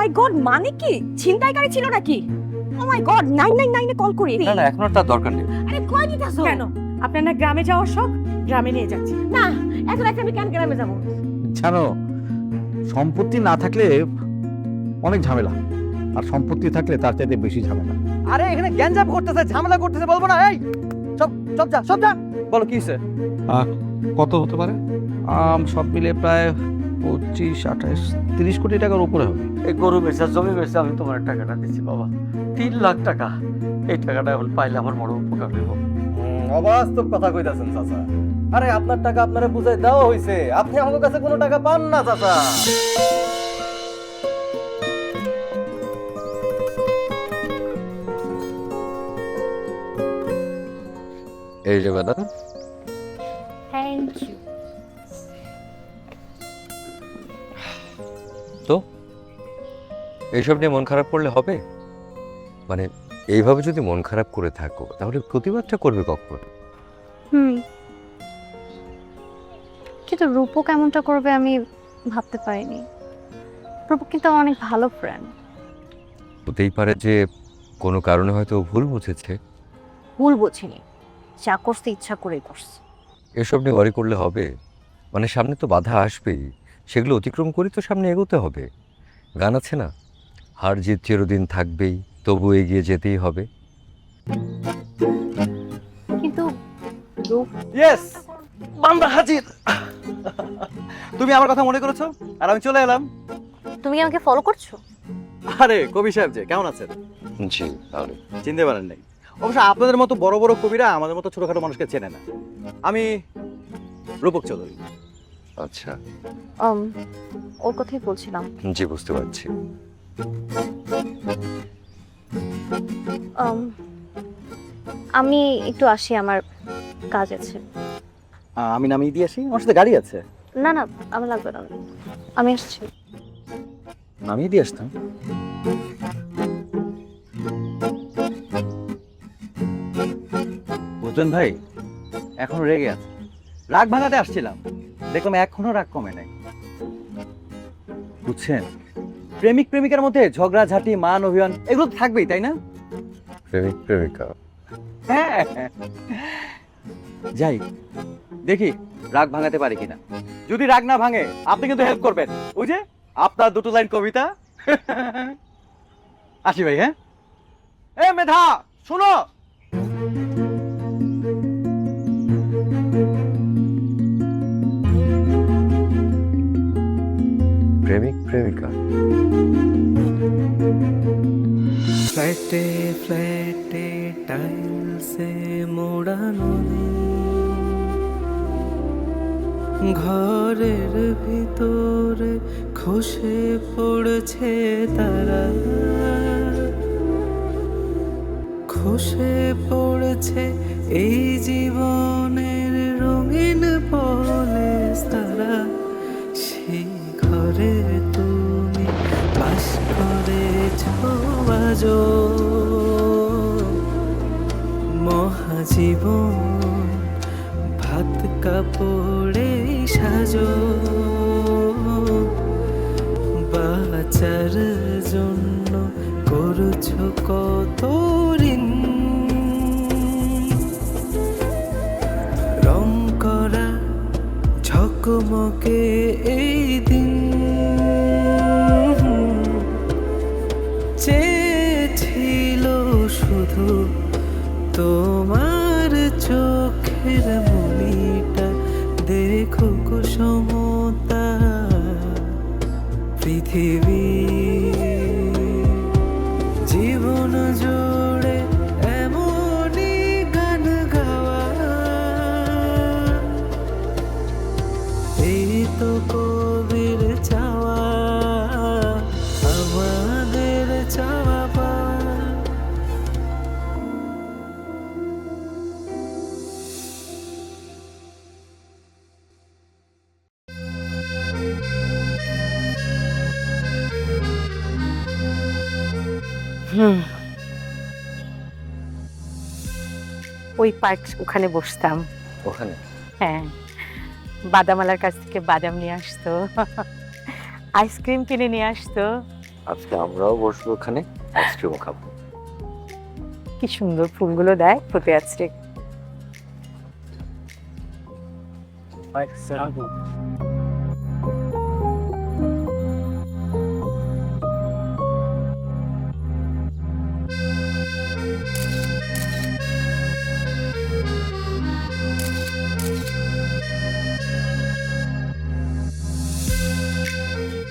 মাই god, মানে কি ছিনতাইকারী ছিল নাকি? ও মাই গড, 999 এ কল করি। না না, এখন আর তার দরকার নেই। আরে কই দিতাছো? কেন আপনার না গ্রামে যাওয়ার শখ? গ্রামে নিয়ে যাচ্ছি। না, এখন একটা আমি কেন গ্রামে যাব? জানো, সম্পত্তি না থাকলে অনেক ঝামেলা, আর সম্পত্তি থাকলে তার চাইতে বেশি ঝামেলা। আরে এখানে গ্যাঞ্জাম করতেছে, ঝামেলা করতেছে, বলবো না? এই সব সব যা, সব যা। বলো কি হইছে? কত হতে পারে? সব মিলে প্রায় 25, 28, 30 কোটি টাকার উপরে হবে। এই গরু বেচা, জমি বেচা আমি তোমার টাকাটা দিচ্ছি বাবা, 3 লাখ টাকা। এই টাকাটা এখন পাইলে আমার বড় উপকার হইব। অবাস্তব কথা কইতাছেন চাচা। আরে আপনার টাকা আপনারে বুঝাই দেওয়া হইছে, আপনি আমার কাছে কোনো টাকা পান না চাচা। এই যে ম্যাডাম, থ্যাংক ইউ। তো এইসব নিয়ে মন খারাপ করলে হবে? মানে এইভাবে যদি মন খারাপ করে থাকো তাহলে প্রতিবাদটা করবে কখন? কিন্তু রূপও কেমনটা করবে আমি ভাবতে পারিনি। রূপ কিন্তু অনেক ভালো ফ্রেন্ড। হতেই পারে যে কোনো কারণে হয়তো ও ভুল বুঝেছে। ভুল বুঝিনি, যা করতে ইচ্ছা করেই করছে। এসব নিয়ে ওয়ারি করলে হবে? মানে সামনে তো বাধা আসবেই, সেগুলো অতিক্রম করে তো সামনে এগোতে হবে। গান আছে না, হার জিত চিরদিন থাকবেই, তবু এগিয়ে যেতেই হবে। কিন্তু রূপ ইয়েস, বান্দা হাজির। তুমি আমার কথা মনে করেছো আর আমি চলে এলাম। তুমি কি আমাকে ফলো করছো? আরে কবি সাহেব যে কেমন আছেন? জি, তাহলে চিনতে পারেন নাই? অবশ্য আপনাদের মতো বড় বড় কবিরা আমাদের মতো ছোটখাটো মানুষকে চেনে না। আমি রূপক চৌধুরী। আচ্ছা, ওর কথাই বলছিলাম। জি বুঝতে পারছি। আমি একটু আসি, আমার কাজ আছে। আমি নামিয়ে দিয়ে আসি, আমার সাথে গাড়ি আছে। না না, আমার লাগবে না, আমি আসছি। নামিয়ে দিয়ে আসতাম। বুঝলেন ভাই, এখনো রেগে আছে। রাগ ভাঙাতে আসছিলাম, দেখলাম এখনো রাগ কমে নাই। বুঝছেন, প্রেমিক প্রেমিকার মধ্যে ঝগড়া ঝাঁটি মান অভিমান এগুলো তো থাকবেই, তাই না? প্রেমিক প্রেমিকা, হ্যাঁ, যাই দেখি রাগ ভাঙাতে পারি কিনা। যদি রাগ না ভাঙে আপনি কিন্তু হেল্প করবেন, ওই যে আপনার 2 লাইন কবিতা। আসি ভাই। হ্যাঁ, এ মেধা শোনো। প্রেমিক প্রেমিকা। ফ্ল্যাটে ফ্ল্যাটে টাইলসে মোড়ানো ঘরের ভিতরে খসে পড়ছে তারা, খসে পড়ছে এই জীবনের রঙিন পলেস তারা। সেই ঘরে তুমি বাস করেছ আজো, মহাজীবন ভাত কাপড়ে সাজো, বাঁচার জন্য করছো কত ঋণ। রং করা ঝকমকে এই দিন, চেয়েছিল শুধু তোমার চোখের মনিটা দেখো কুসমতা পৃথিবী। জীবন জুড়ে এমনই গান গাওয়া, এই তো কবির চাওয়া, আমাদের চাওয়া পাওয়া। ওই পার্ক, ওখানে বসতাম। ওখানে হ্যাঁ, বাদামালার কাছ থেকে বাদাম নিয়ে আসতো, আইসক্রিম কিনে নিয়ে আসতো, আজকে আমরাও বসবো ওখানে, আইসক্রিমও খাবো। কি সুন্দর ফুলগুলো দেয় ফুটে আছে।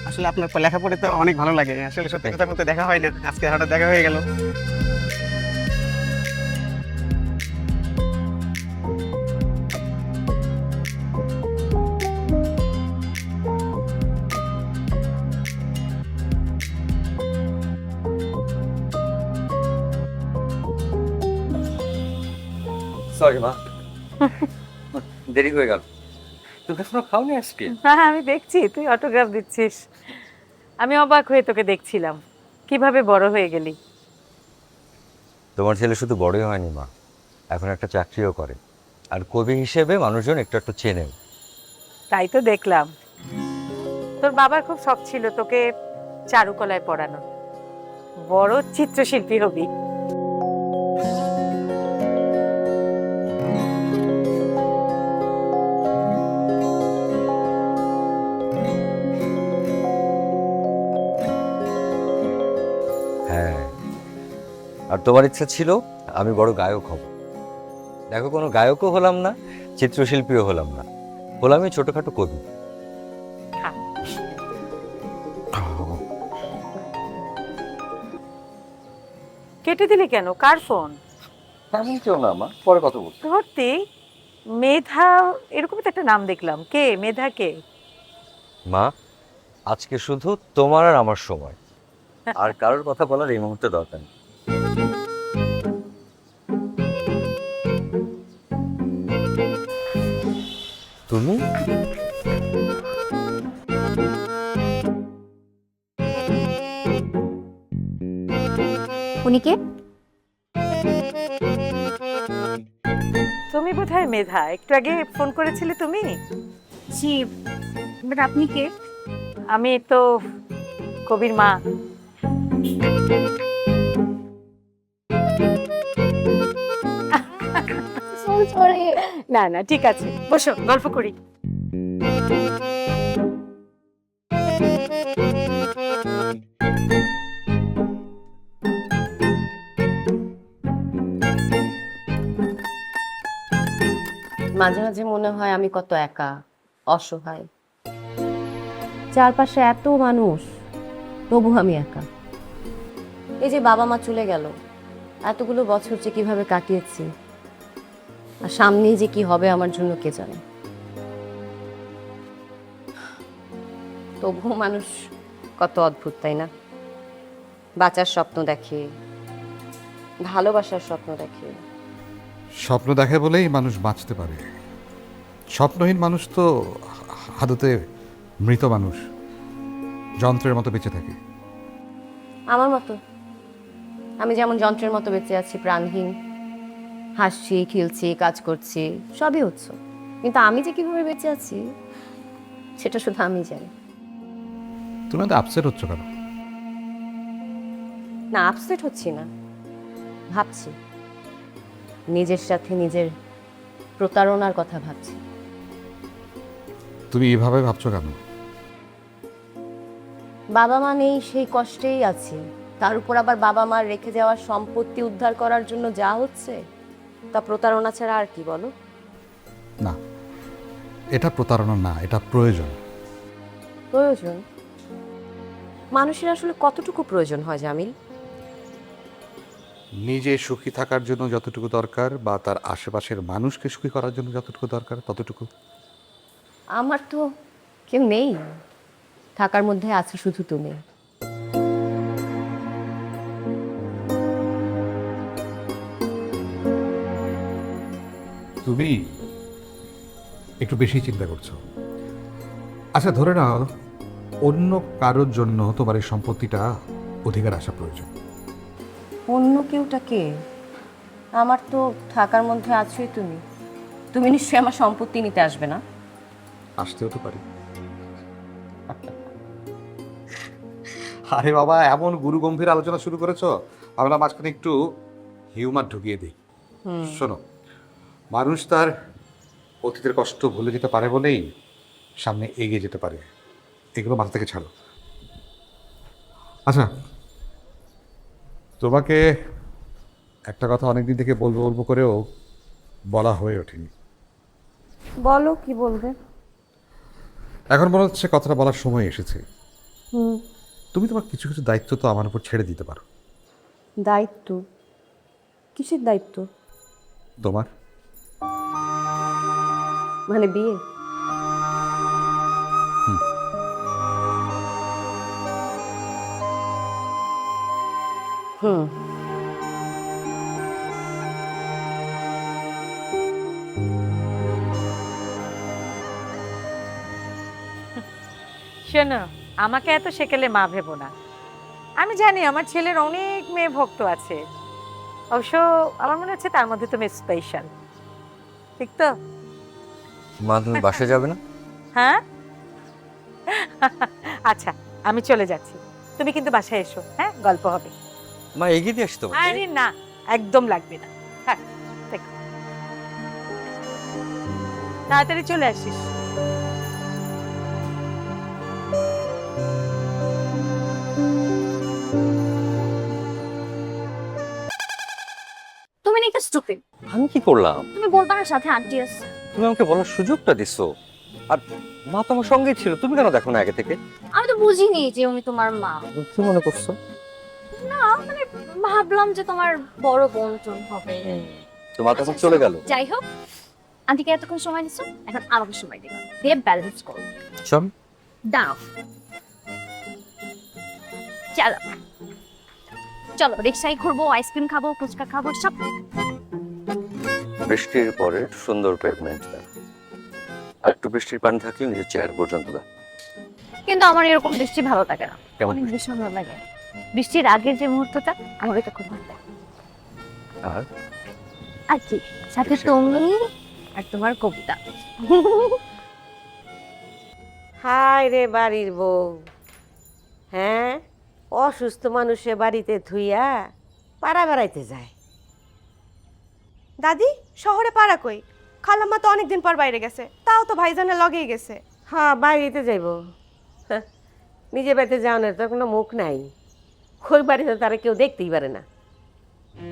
আসলে আপনার লেখাপড়ে তো অনেক ভালো লাগে। আসলে সত্যি কথা বলতে দেখা হয় না, আজকে হঠাৎ দেখা হয়ে গেল। সরি মা, দেরি হয়ে গেল। তুমি এখনো খাওনি আইসক্রিম? হ্যাঁ আমি দেখছি তুই অটোগ্রাফ দিচ্ছিস। আমি অবাক হয়ে তোকে দেখছিলাম, কিভাবে বড় হয়ে গেলি। তোমার ছেলে শুধু বড়ই হয়নি মা, এখন একটা চাকরিও করে, আর কবি হিসেবে মানুষজন একটু একটু চেনেও। তাই তো দেখলাম। তোর বাবার খুব শখ ছিল তোকে চারুকলায় পড়ানো, বড় চিত্রশিল্পী হবি। হ্যাঁ, আর তোমার ইচ্ছা ছিল আমি বড় গায়ক হব। দেখো, কোনো গায়কও হলাম না, চিত্রশিল্পীও হলাম না, হলাম আমি ছোটখাটো কবি। কেটে দিলি কেন? কার ফোন? তেমন কেউ না মা, পরে কথা বলবো। ধরতি মেধা, এরকম তো একটা নাম দেখলাম। কে মেধা? কে? মা, আজকে শুধু তোমার আর আমার সময়, আর কারোর কথা বলার এই মুহূর্তে দরকার নেই। তুমি উনি কে? তুমি বোধহয় মেধা, একটু আগে ফোন করেছিলে তুমি। জি, বাট আপনি কে? আমি তো কবির মা। না না ঠিক আছে, বসো গল্প করি। মাঝে মাঝে মনে হয় আমি কত একা, অসহায়। চারপাশে এত মানুষ, তবু আমি একা। এই যে বাবা মা চলে গেল, এতগুলো বছর যে কিভাবে কাটিয়েছি, আর সামনেই যে কি হবে আমার জন্য কে জানে। তবুও মানুষ কত অদ্ভুত, তাই না? বাঁচার স্বপ্ন দেখে, ভালোবাসার স্বপ্ন দেখে। স্বপ্ন দেখে বলেই মানুষ বাঁচতে পারে। স্বপ্নহীন মানুষ তো আদতে মৃত মানুষ, যন্ত্রের মতো বেঁচে থাকে। আমার মতো আমি যেমন যন্ত্রের মতো বেঁচে আছি, প্রাণহীন, হাসছি, খেলছি, কাজ করছি, সবই হচ্ছে, কিন্তু আমি যে কিভাবে বেঁচে আছি সেটা শুধু আমি জানি। তুমি তো আপসেট হচ্ছ কেন? না, আপসেট হচ্ছি না, ভাবছি, নিজের সাথে নিজের প্রতারণার কথা ভাবছি। তুমি এভাবে ভাবছো কেন? বাবা মা নেই, সেই কষ্টেই আছি। তার উপর আবার বাবা মার রেখে যাওয়া সম্পত্তি উদ্ধার করার জন্য যা হচ্ছে, তা প্রতারণা ছাড়া আর কি বলো? না, এটা প্রতারণা না, এটা প্রয়োজন। প্রয়োজন? মানুষের আসলে কতটুকু প্রয়োজন হয় জামিল? নিজে সুখী থাকার জন্য যতটুকু দরকার, বা তার আশেপাশের মানুষকে সুখী করার জন্য যতটুকু দরকার, ততটুকু। আমার তো কেউ নেই, থাকার মধ্যে আছে শুধু তুমি। তুমি একটু বেশি চিন্তা করছো। আচ্ছা, ধরে নাও অন্য কারোর জন্য তোমার এই সম্পত্তিটা অধিকার আসা প্রয়োজন। অন্য কেউটা কে? আমার তো থাকার মধ্যে আছোই তুমি। তুমি নিশ্চয়ই আমার সম্পত্তি নিতে আসবে না? আসতেও তো পারি। আরে বাবা, এমন গুরু গম্ভীর আলোচনা শুরু করেছো, আমরা মাঝখানে একটু হিউমার ঢুকিয়ে দিই। শোনো, মানুষ তার অতীতের কষ্ট ভুলে যেতে পারে বলেই সামনে এগিয়ে যেতে পারে। এগুলো মাথা থেকে ছাড়ো। আচ্ছা, তোমাকে একটা কথা অনেকদিন থেকে বলবো বলবো করেও বলা হয়ে ওঠেনি। বলো কি বলবে। এখন মনে হচ্ছে কথাটা বলার সময় এসেছে। তুমি তোমার কিছু কিছু দায়িত্ব তো আমার উপর ছেড়ে দিতে পারো। দায়িত্ব? কিসের দায়িত্ব? তোমার। মানে বিয়ে? হুম। শোনো, আমাকে এত সেকেলে মা ভেবো না। আমি জানি আমার ছেলের অনেক মেয়ে ভক্ত আছে, অবশ্য আমার মনে হচ্ছে তার মধ্যে তুমি স্পেশাল। ঠিক তো? মা, তুমি বাসা যাবে না? হ্যাঁ, আচ্ছা আমি চলে যাচ্ছি, তুমি কিন্তু বাসায় এসো। হ্যাঁ, গল্প হবে। মা, এগিয়ে দিয়ে আসতো। আরে না, একদম লাগবে না। থাক, থেকো। তাড়াতাড়ি চলে আসিস। তুমি নাকি স্টুপিড। আমি কি করলাম? তুমি বলবা না সাথে আন্টি আছে? তুমি আমাকে বলার সুযোগটা দিছো, আর মা তো আমার সঙ্গেই ছিল, তুমি কেন দেখো না আগে থেকে? আমি তো বুঝিনি যে উনি তোমার মা। কি মনে করছো? না মানে ভাবলাম যে তোমার বড় বোন টোন হবে। তো মা তখন চলে গেল। যাই হোক, আন্টিকে এতক্ষণ সময় দিছো, এখন আমাকে সময় দিবা, দিয়ে ব্যালেন্স করো। চল। দাঁড়াও, চলো চলো, রিক্সায় ঘুরবো, আইসক্রিম খাবো, ফুচকা খাবো, সব। বৃষ্টির পরে সুন্দর পেভমেন্ট, আর একটু বৃষ্টির পানি থাকলে নিজের চেয়ার পর্যন্ত দা। কিন্তু আমার এরকম বৃষ্টি ভালো লাগে না। কেমন? অনেক বেশি ভালো লাগে বৃষ্টির আগের যে মুহূর্তটা, আমার এটা খুব ভালো লাগে। আর আর কি, সাথে তুমি আর তোমার কবিতা। হায় রে বাড়ির বউ, হ্যাঁ, অসুস্থ মানুষে বাড়িতে থুইয়া পাড়া বেড়াইতে যায়। দাদি, শহরে পাড়া কই? খালাম্মা তো অনেকদিন পর বাইরে গেছে, তাও তো ভাইজানের লগেই গেছে। হ্যাঁ, বাইরেতে যাইব। হ্যাঁ, নিজে বাড়িতে যাওয়ানোর তো কোনো মুখ নাই, ওই বাড়িতে তারা কেউ দেখতেই পারে না।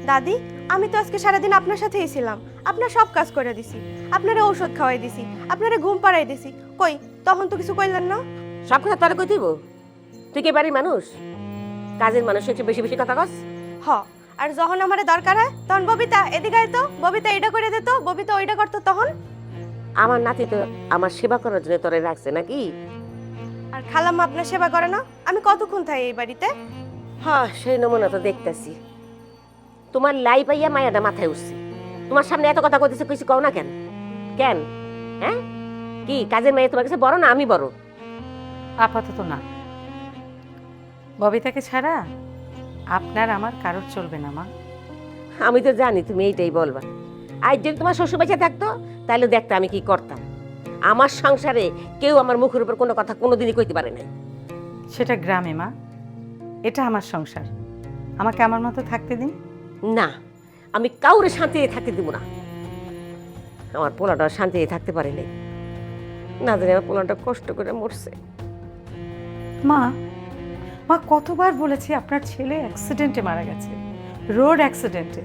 দাদি, আমি তো আজকে সারাদিন আপনার সাথেই ছিলাম, আপনার সব কাজ করে দিছি, আপনারে ঔষধ খাওয়াই দিছি, আপনারে ঘুম পাড়াই দিছি, কই তখন তো কিছু কইলেন না? সব কথা তোরা কই দিব? তুই কে বাড়ির মানুষ? কাজের মানুষ একটু বেশি বেশি কথা কস। হ, আর যখন আমারে দরকার হয় তখন ববিতা এদিকে আইতো, ববিতা এটা করে দিত, ববিতা ওইটা করতো। তখন আমার নাতি তো আমার সেবা করার জন্য তোরে রাখছে নাকি? আর খালাম্মা আপনার সেবা করে না? আমি কতক্ষণ থাই এই বাড়িতে? হ্যাঁ, সেই নমুনা তো দেখতেছি। তোমার লাই পাইয়া মায়াটা মাথায় উঠছে, তোমার সামনে এত কথা কইতেছে, কিছু কও না কেন? কেন? হ্যাঁ, কি কাজের মেয়ে তোমার কাছে বড় না আমি বড়? আপাতত না, ববিতাকে ছাড়া আপনার আমার কারোর চলবে না মা। আমি তো জানি তুমি এইটাই বলবা। আজ যদি তোমার শ্বশুর বাচ্চা থাকতো তাহলে দেখতে আমি কি করতাম। আমার সংসারে কেউ আমার মুখের উপর কোনো কথা কোনোদিনই কইতে পারে নাই। সেটা গ্রামে মা, এটা আমার সংসার, আমাকে আমার মতো থাকতে দিন। না, আমি কাউরে শান্তিতে থাকতে দিব না। আমার পোলাটা শান্তিতে থাকতে পারে নাই, না জানি আমার পোলাটা কষ্ট করে মরছে। মা, মা কতবার বলেছি আপনার ছেলে অ্যাক্সিডেন্টে মারা গেছে, রোড অ্যাক্সিডেন্টে,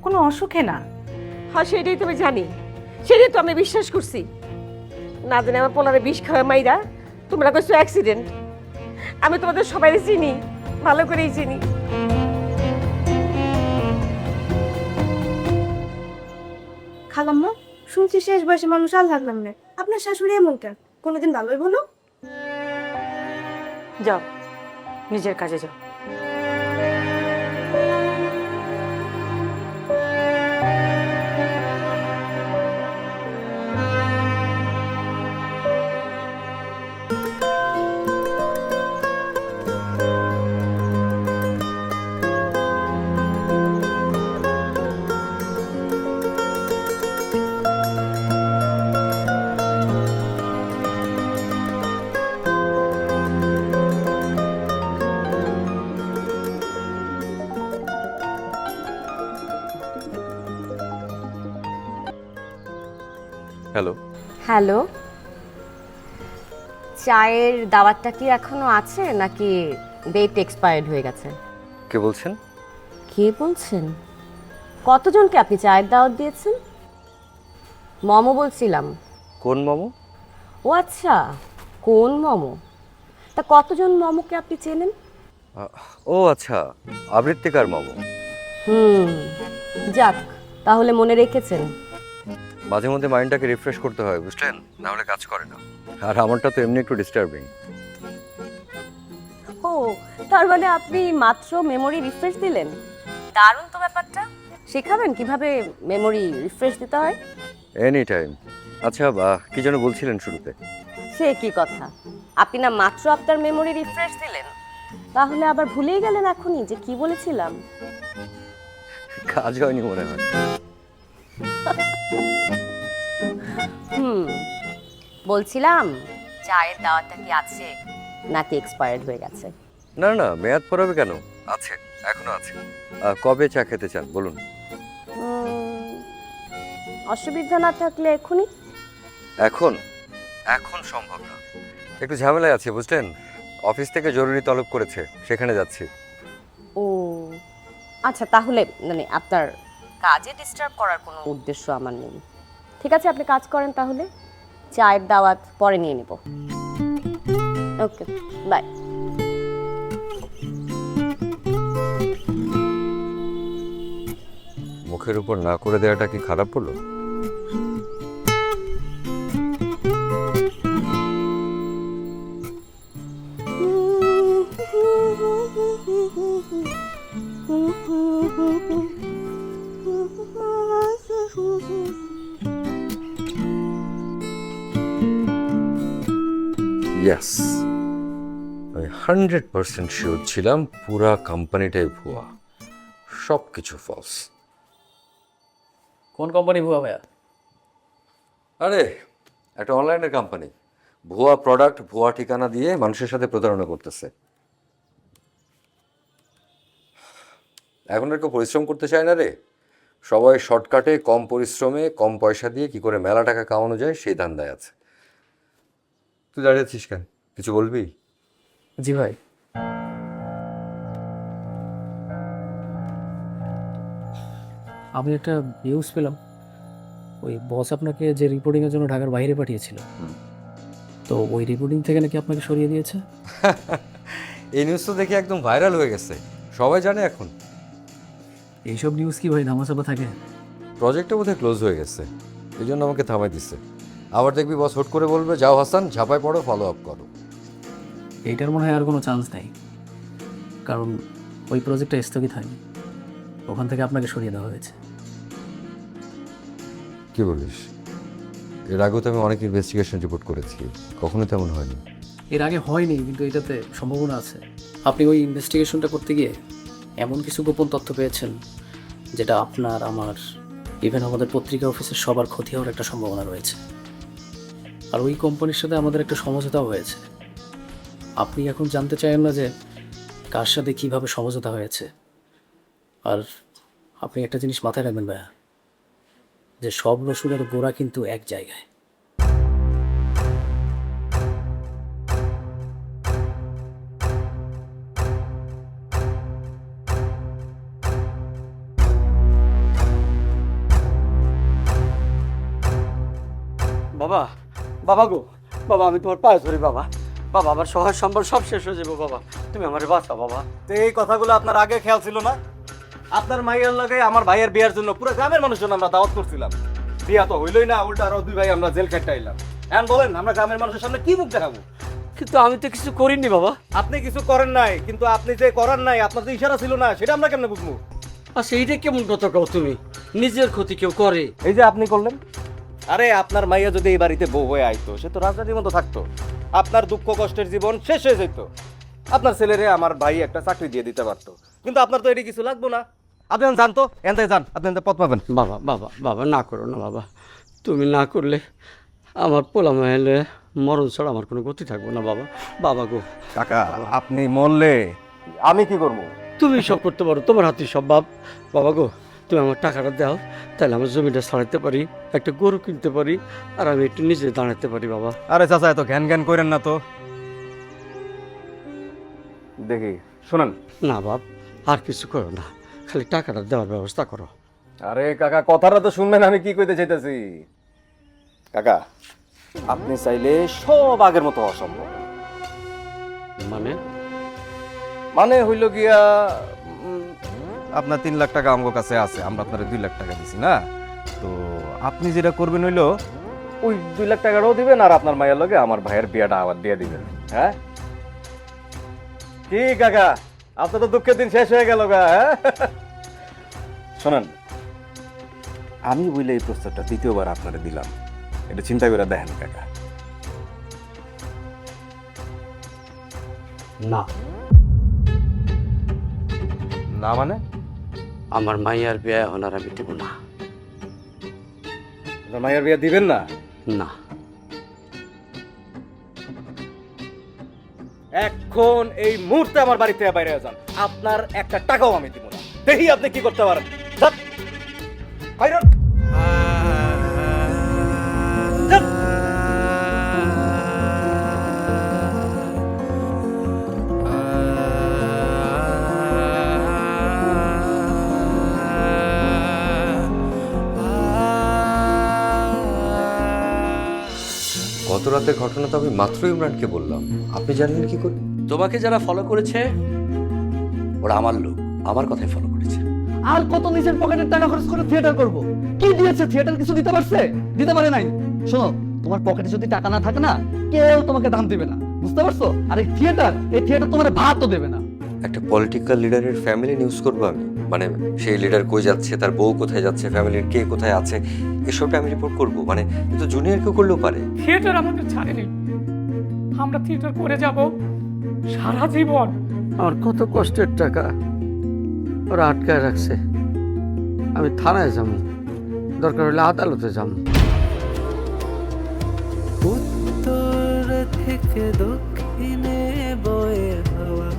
কোনো অসুখে না। হ্যাঁ, সেটাই তো আমি জানি, সেটাই তো আমি বিশ্বাস করছি। না জানি আমার পোলারে বিষ খাওয়া মাইরা তোমরা কইছো অ্যাক্সিডেন্ট। আমি তোমাদের সবাই চিনি, ভালো করেই চিনি। খালাম্মা, শুনছি শেষ বয়সে মানুষ আর লাগলাম না, আপনার শাশুড়ি এমন কেন? কোনোদিন ভালোই বলো। যাও, নিজের কাজে যাও। হ্যালো, হ্যালো, চায়ের দাওয়াতটা কি এখনো আছে নাকি ডেট এক্সপায়ার্ড হয়ে গেছে? কে বলছেন? কে বলছেন? কতজনকে আপনি চায়ের দাওয়াত দিয়েছেন? মমো বলছিলাম। কোন মোমো? ও আচ্ছা, কোন মমো? তা কতজন মমোকে আপনি চেনেন? ও আচ্ছা, আবৃত্তিকার মোমো। যাক, তাহলে মনে রেখেছেন। মাঝে মধ্যে মাইন্ডটাকে রিফ্রেশ করতে হয়, বুঝলেন? না হলে কাজ করে না। আর আমারটা তো এমনি একটু ডিস্টার্বিং। ও, তার মানে আপনি মাত্র মেমোরি রিফ্রেশ দিলেন? দারুণ তো ব্যাপারটা। শেখাবেন কিভাবে মেমোরি রিফ্রেশ দিতে হয়? Any time. আচ্ছা, কি যেন বলছিলেন শুরুতে? সে কি কথা, আপনি না মাত্র আপনার মেমোরি রিফ্রেশ দিলেন, তাহলে আবার ভুলেই গেলেন এখনই যে কি বলেছিলাম? কাজ হয়নি মনে হয়। বলছিলাম চায়ের দাওয়াতটা কি আছে নাকি এক্সপায়ার্ড হয়ে গেছে? না না, মেয়াদ পড়াবে কেন? আছে, এখনো আছে। কবে চা খেতে চান বলুন? অসুবিধা না থাকলে এখনই। এখন? এখন সম্ভব না, একটু ঝামেলায় আছে বুঝলেন। অফিস থেকে জরুরি তলব করেছে, সেখানে যাচ্ছি। ও আচ্ছা, তাহলে মানে আপনার কাজে ডিস্টার্ব করার কোনো উদ্দেশ্য আমার নেই। ঠিক আছে, আপনি কাজ করেন তাহলে, চায়ের দাওয়াত পরে নিয়ে নেব। ওকে, বাই। মুখের উপর না করে দেওয়াটা কি খারাপ হলো? ইয়েস, আমি 100% শিওর ছিলাম পুরা কোম্পানিটাই ভুয়া, সব কিছু ফলস। কোন কোম্পানি ভুয়া ভাইয়া? আরে একটা অনলাইনের কোম্পানি, ভুয়া প্রোডাক্ট ভুয়া ঠিকানা দিয়ে মানুষের সাথে প্রতারণা করতেছে। এখন আর কেউ পরিশ্রম করতে চায় না রে, সবাই শর্টকাটে কম পরিশ্রমে কম পয়সা দিয়ে কি করে মেলা টাকা কামানো যায় সেই ধান্দায় আছে। তুই দাঁড়িয়ে আছিস কেন, কিছু বলবি? জি ভাই, আমি একটা নিউজ পেলাম, ওই বস আপনাকে যে রিপোর্টিংয়ের জন্য ঢাকার বাইরে পাঠিয়েছিল, তো ওই রিপোর্টিং থেকে নাকি আপনাকে সরিয়ে দিয়েছে। এই নিউজ তো দেখে একদম ভাইরাল হয়ে গেছে, সবাই জানে এখন। এইসব নিউজ কি ভাই ধামাচাপা থাকে? প্রজেক্টটা বোধহয় ক্লোজ হয়ে গেছে, এই জন্য আমাকে থামাই দিচ্ছে। আবার দেখবি বস হুট করে বলবে, যাও হাসান ঝাঁপায় পড়ো, ফলো আপ করো। এইটার মনে হয় আর কোনো চান্স নেই, কারণ ওই প্রজেক্টটা স্থগিত হয়নি, ওখান থেকে আপনাকে সরিয়ে দেওয়া হয়েছে। কি বলিস? এর আগেও তো আমি অনেক ইনভেস্টিগেশন রিপোর্ট করেছি, কখনো তেমন হয়নি। এর আগে হয়নি, কিন্তু এটাতে সম্ভাবনা আছে। আপনি ওই ইনভেস্টিগেশনটা করতে গিয়ে এমন কিছু গোপন তথ্য পেয়েছেন যেটা আপনার, আমার, ইভেন আমাদের পত্রিকা অফিসের সবার ক্ষতি হওয়ার একটা সম্ভাবনা রয়েছে। আর ওই কোম্পানির সাথে আমাদের একটা সমঝোতাও হয়েছে। আপনি এখন জানতে চাইেন না যে কার সাথে কীভাবে সমঝোতা হয়েছে। আর আপনি একটা জিনিস মাথায় রাখবেন ভাইয়া, যে সব রসুনের গোড়া কিন্তু এক জায়গায়। বাবা, বাবা গো, বাবা আমি তোমার পায়ে ধরি বাবা। বাবা, আমার সহায় সম্বল সব শেষ হয়ে যাবো বাবা, তুমি আমার বাঁচাও বাবা। তো এই কথাগুলো আপনার আগে খেয়াল ছিল না? আপনার মাইয়ের লাগে আমার ভাইয়ের বিয়ার জন্য পুরো গ্রামের মানুষজন আমরা দাওয়াত করছিলাম, বিয়া তো হইলই না, উল্টা আরো দুই ভাই আমরা জেল খেটে আইলাম। এখন বলেন আমরা গ্রামের মানুষের সামনে কি মুখ দেখাবো? কিন্তু আমি তো কিছু করিনি বাবা। আপনি কিছু করেন নাই, কিন্তু আপনি যে করার নাই, আপনার যে ইশারা ছিল না, সেটা আমরা কেমনে বুঝবো? আর সেইটা কেমন কথা কও তুমি? নিজের ক্ষতি কেউ করে? এই যে আপনি করলেন। আরে আপনার মাইয়া যদি এই বাড়িতে বউ হয়ে আইতো, সে তো রাজনীতির মতো থাকতো, আপনার দুঃখ কষ্টের জীবন শেষ হয়ে যেত, আপনার ছেলেরে আমার ভাই একটা চাকরি দিয়ে দিতে পারতো। কিন্তু আপনার তো এটি কিছু লাগবো না। আপনি জানতো এনতে যান, আপনি পথ পাবেন। বাবা বাবা বাবা, না করো না বাবা, তুমি না করলে আমার পোলা মাইলে মরণ ছাড়া আমার কোনো গতি থাকবো না বাবা। বাবা গো। কাকা, আপনি মরলে আমি কি করবো? তুমি সব করতে পারো, তোমার হাতে সব বাপ। বাবা গো, তুমি আমার টাকাটা দাও, তাহলে আমার জমিটা ছাড়াইতে পারি, একটা গরু কিনতে পারি, আর আমি একটু নিজে দাঁড়াতে পারি বাবা। আরে চাচা এত জ্ঞান জ্ঞান করেন না তো। দেখি শোনেন। না বাপ, আর কিছু করো না, খালি টাকাটা দেওয়ার ব্যবস্থা করো। আরে কাকা কথাটা তো শুনবেন আমি কি কইতে চাইতেছি। কাকা আপনি চাইলে সব আগের মতো অসম্ভব। মানে মানে হইল গিয়া আপনার 3 লাখ টাকা আমার কাছে আছে, আমরা আপনার 2 লাখ টাকা দিছি না, তো আপনি যেটা করবেন হইলো ওই 2 লাখ টাকাটাও দিবেন আর আপনার মায়ের লগে আমার ভাইয়ের বিয়াটা আবার দিয়ে দিবেন। হ্যাঁ কি কাকা, আপনার তো দুঃখের দিন শেষ হয়ে গেল গা। হ্যাঁ শোনেন, আমি বলে এই প্রস্তাবটা দ্বিতীয়বার আপনারা দিলাম, এটা চিন্তা করে দেখেন কাকা। না, না মানে আমার মাইয়ার বিয়ে এখন আর আমি দেব না। আপনার মায়ের বিয়া দিবেন না? না, এখন এই মুহূর্তে আমার বাড়িতে বাইরে যান, আপনার একটা টাকাও আমি দিব না। দেখি আপনি কি করতে পারেন। যান। বাইরে হন। যান। গত রাতের ঘটনা তো আমি মাত্র ইমরানকে বললাম, আপনি জানলেন কি করে? তোমাকে যারা ফলো করেছে ওরা আমার লোক, আমার কথাই ফলো করেছে। আর কত নিজের পকেটের টাকা খরচ করে থিয়েটার করব? কি দিয়েছে থিয়েটার? কিছু দিতে পারছে? দিতে পারে নাই। শোনো, তোমার পকেটে যদি টাকা না থাকে না, কেউ তোমাকে দাম দেবে না, বুঝতে পারছো? আর এই থিয়েটার তোমার ভাতও দেবে না। একটা পলিটিক্যাল লিডারের ফ্যামিলি নিউজ করবো আমি? মানে সেই লিডার কই যাচ্ছে, তার বউ কোথায় যাচ্ছে, ফ্যামিলির কে কোথায় আছে, এসবটা আমি রিপোর্ট করবো? মানে কিন্তু জুনিয়র কেউ করলেও পারে। থিয়েটার আমাদের ছাড়েনি, আমরা থিয়েটার করে যাব সারা জীবন। আমার কত কষ্টের টাকা ওরা আটকায় রাখছে। আমি থানায় যাবো, দরকার হলে আদালতে যাবো। উত্তর থেকে দক্ষিণে বয়ে হাওয়া,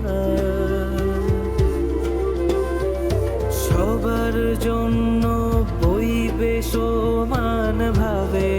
সবার জন্য বইবে সমান ভাবে।